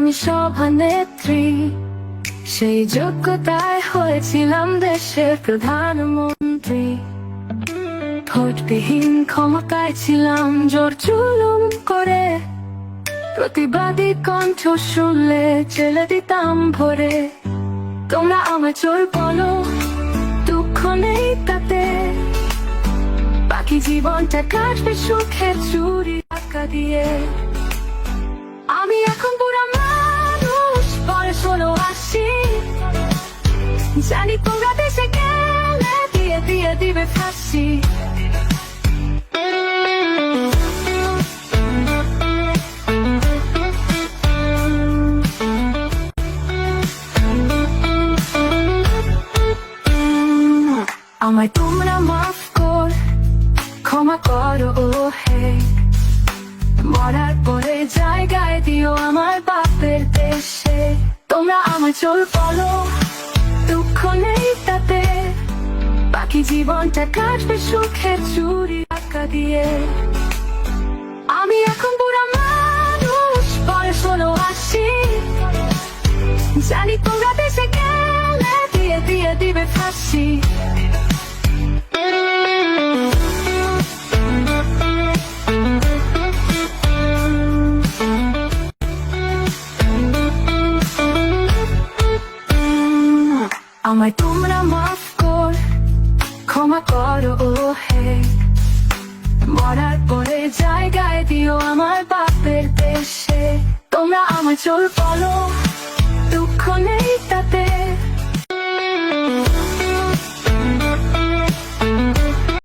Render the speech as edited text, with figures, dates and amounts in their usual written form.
আমি সভানেত্রী, সেই যোগ্যতায় হয়েছিলাম দেশের প্রধানমন্ত্রী। ভোটবিহীন ক্ষমতায় ছিলাম জোর জুলুম করে, প্রতিবাদী কণ্ঠ শুনলে জেলে দিতাম ভরে। তোমরা আমার চোর বলো, দুঃখ নেই তাতে, বাকি জীবনটা কাটবে সুখের চুরি টাকা দিয়ে। আমি এখন বুড়া মানুষ, বয়স হলো ৮০, জানি তোমরা দেশে গেলে দিয়ে দিয়ে দিবে ফাঁসি। আমায় তোমরা মাফ কর, ক্ষমা করো ও হে, মরার পরে জায়গায় দিও আমার বাপের দেশে। তোমরা আমার চোর বলো, দুঃখ নেই তাতে, বাকি জীবনটা কাটবে সুখের চুরি টাকা দিয়ে। আমি এখন বুড়া মানুষ, বয়স হলো ৮০, জানি তোমরা দেশে গেলে দিয়ে দিয়ে দিবে ফাঁসি। আমায় তোমরা মাফ কর, ক্ষমা করো ও হে, মরার পরে জায়গায় দিও আমার বাপের দেশে। তোমরা আমার চোর বলো,